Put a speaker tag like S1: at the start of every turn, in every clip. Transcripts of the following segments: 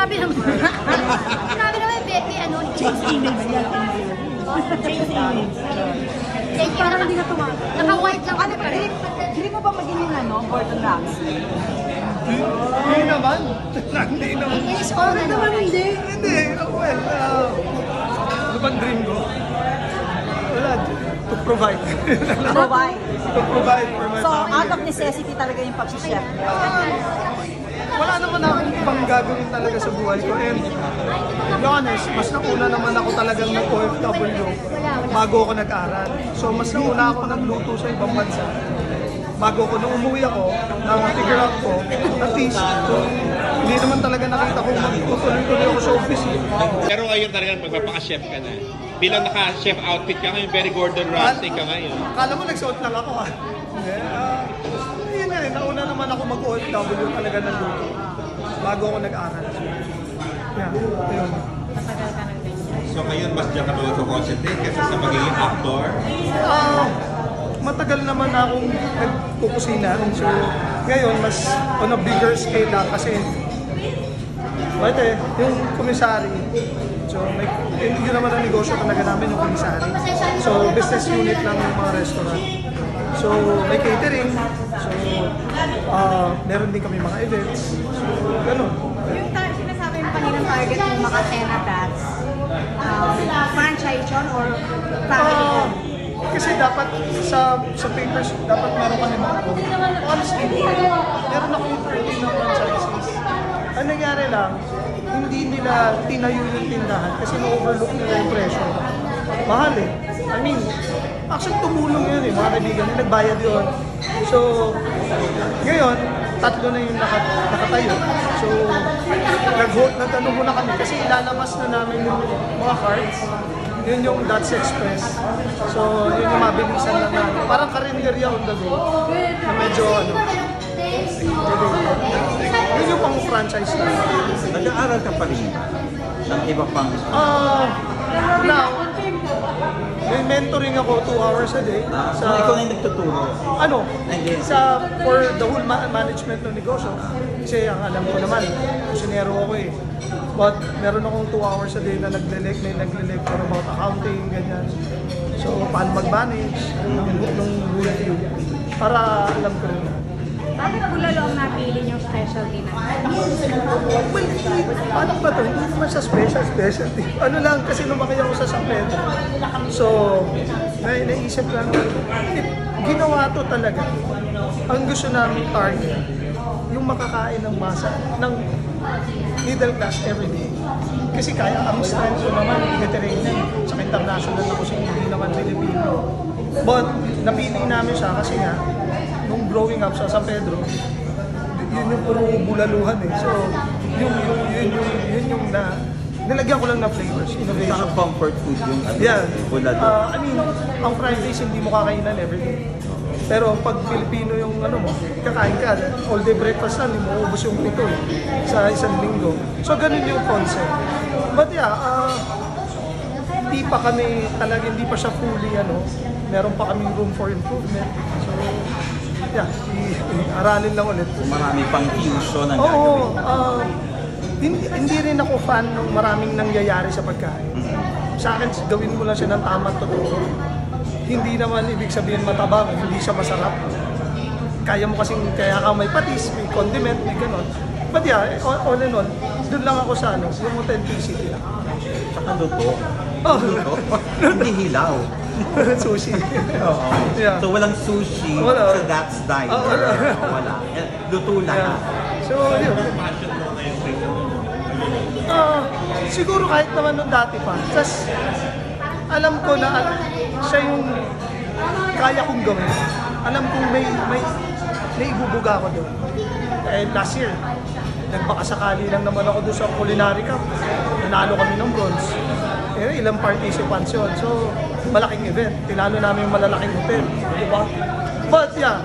S1: Grabe naman. Grabe naman, Becky, ano?
S2: Chase image yan. Chase image.
S1: Thank you.
S2: Parang hindi na tumakas.
S1: Naka-white lang
S2: Ano pa rin? Hindi mo ba magiging ano, Gordon Ramsay?
S3: Hindi naman. Hindi naman.
S1: It is all ano.
S2: Hindi.
S3: Hindi. Well, ano bang dream ko? Wala. To provide.
S2: Provide.
S3: To provide for my
S2: So,
S3: family.
S2: out of necessity talaga yung pag-chef.
S3: Wala naman akong ibang gagawin talaga sa buhay ko. And to be honest, mas nauna naman ako talagang nag-OFW bago ako nag-aral. So mas nauna ako nagluto sa ibang bansa. Bago ko, nung umuwi ako, na-figure out ko, at least, kung hindi naman talaga nakita ko magtutuloy-tuloy ako sa office.
S4: Pero ngayon talaga magpapaka-chef ka na. Bilang naka-chef outfit ka ngayon, very Gordon Ramsay ka ngayon.
S3: Akala mo nagsuot lang ako ha. Yun nga rin, nauna naman ako mag-OFW talaga ng luto. Bago ako nag-aral. Yeah, yun.
S4: So ngayon, mas dyan ka doon sa concentrate kaysa sa magiging actor?
S3: Matagal naman akong nagpukusina. So, ngayon, mas on a bigger scale na kasi yung commissary. So, yun naman ang negosyo talaga namin yung commissary. So, business unit lang yung mga restaurant. So, may catering. So, meron din kami mga events. So, ganun.
S5: Yung sinasabi mo kaninang target ng mga Tena Bats, franchise yun or family?
S3: Kasi dapat sa papers, dapat meron kami mga honestly, meron akong 13 na franchises. Ang nangyari lang, hindi nila tinayo yung tindahan kasi na-overlook nila yung presyo. Mahal eh. I mean, actually tumulong yun eh, mga kaibigan, nagbayad yun. So, ngayon, 3 na yung nakatayo. So, nag-ano muna kami kasi ilalabas na namin yung mga cards. Yun yung That's Express. So, yun yung mabilisan lang natin. Parang karinderya on the go. Na medyo ano. Yun yung pang franchise na.
S6: Nag-aaral ka pa rin ng iba pang...
S3: Now, may mentoring ako 2 hours a day.
S6: So, ikaw na yung nagtuturo?
S3: Ano? For the whole management ng negosyo. Kasi ang alam ko naman, kusinero ako eh. But meron akong 2 hours a day na nagle-lecture about accounting, ganyan. So, paano mag-manage nung review. Para alam ko rin.
S5: Bakit bulalo ang napili yung specialty na?
S3: Well, paano ba ito? Hindi naman siya specialty. Ano lang, kasi lumaki ako sa San Pedro. So, naisip lang, ginawa to talaga. Ang gusto namin target, yung makakain ng masa, ng middle class every day. Kasi kaya ang strength ko naman, Mediterranean, sa international na kasi hindi naman Filipino. But, napili namin siya kasi nga, nung growing up sa San Pedro, yun yung puro bulaluhan eh. So, yun yung nilagyan ko lang na flavors, innovation.
S6: Saka comfort food yung bulalo.
S3: I mean, ang fried rice hindi mo kakainan everyday. Pero pag Filipino yung ano mo, kakain ka, all day breakfast na, hindi mo ubos yung pito sa isang linggo. So, ganun yung concept. But yeah, hindi pa kami talaga, hindi pa siya fully meron pa kaming room for improvement. So, yeah, aralin lang ulit.
S6: Marami pang fusion ang
S3: Oo,
S6: gagawin.
S3: hindi rin ako fan ng maraming nangyayari sa pagkain. Sa akin, gawin mo lang siya ng tamang totoo. Hindi naman ibig sabihin matabang, hindi siya masarap. Kaya mo kasing, kaya ka may patis, may condiment, may ganon. But yeah, all in all, doon lang ako sa yung authenticity lang.
S6: Saka luto.
S3: Oh.
S6: Luto. Hindi hilaw.
S3: Sushi.
S6: Yeah. So walang sushi
S3: Wala.
S6: sa That's Diner. Wala. Luto lang.
S3: Yeah. So, yun. Siguro kahit naman nung dati pa. Just, alam ko na siya yung kaya kong gawin. Alam kong may ibubuga ako doon. Last year, nagbakasakali lang naman ako doon sa Culinary Cup. Nanalo kami ng bronze. Ilang participants yun. So, malaking event. Tinalo namin yung malalaking hotel. Diba? But yeah,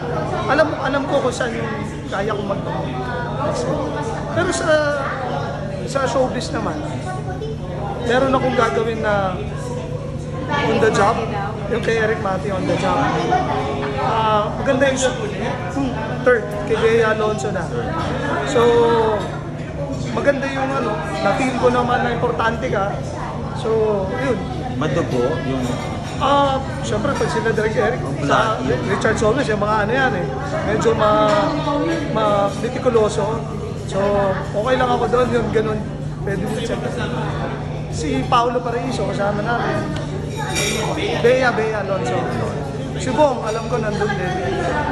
S3: alam ko kung saan yung kaya kong maggawa. Pero sa showbiz naman, meron akong gagawin na on the job. Yung kay Eric Mati on the job. Maganda yung third, kay Bea Alonso na. So, maganda yung ano, na-feel ko naman na importante ka. So, yun.
S6: Madugo yung
S3: Siyempre, pag sila Derek Eric, sa Richard Solmes, yung mga ano yan eh, medyo politikuloso. So, okay lang ako doon, yun, ganun. Pwede mo check. Si Paolo Paraiso, kasama namin. Bea Alonso. Si Bong, alam ko nandun din.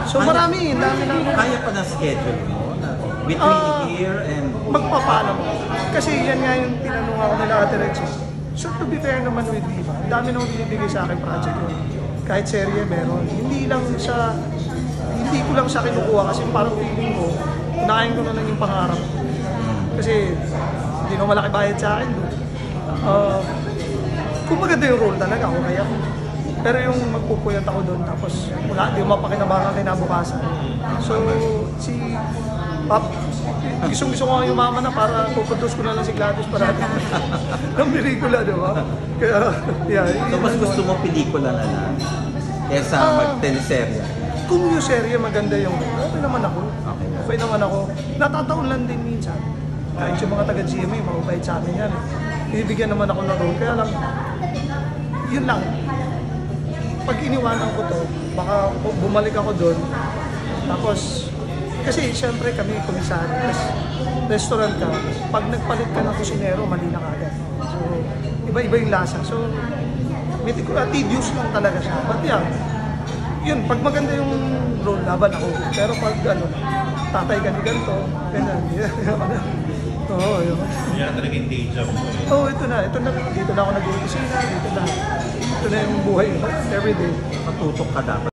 S3: So, marami, dami na.
S6: kaya pa na schedule mo na between here and
S3: Magpapaalam ako. Kasi yan nga yung tinanong ako nila Ate Regis. So to be fair naman with Viva, ang dami nang binibigay sa akin project yun. Kahit serye meron. Hindi ko lang siya kinukuha kasi parang feeling ko, unahin ko na lang yung pangarap ko. Kasi hindi na malaki bayad sa akin. Kung maganda yung role talaga, okay ako. Pero yung magpupuyat ako doon, tapos wala, di mo mapakinabangan kinabukasan. So, si Pop, gusto ko nga yumaman na para pupuntos ko na lang si Gladys parati ng pelikula, di ba? Kaya, yeah.
S6: so mas gusto mo pelikula na lang kesa mag-teleserye.
S3: Kung yung serye maganda yung okay naman ako. Okay naman ako. Natataon lang din minsan. Kahit yung mga taga-GMA, mababait sa amin yan. Binibigyan naman ako ng role. Kaya lang, yun lang. Pag iniwanan ko to, baka bumalik ako doon. Tapos, kasi siyempre kami komisari, restaurant ka, pag nagpalit ka ng kusinero, mali na kagad. So, iba-iba yung lasa. So, tedious lang talaga siya. But yeah, yun, pag maganda yung role, laban ako. Pero pag tatay ka ni ganito, ganyan. Oo, yun.
S4: Yan talaga yung day job mo.
S3: Oo, ito na. Dito na ako nag-uusina, dito na. Ito na yung buhay ko, everyday.
S6: Matutok ka dapat.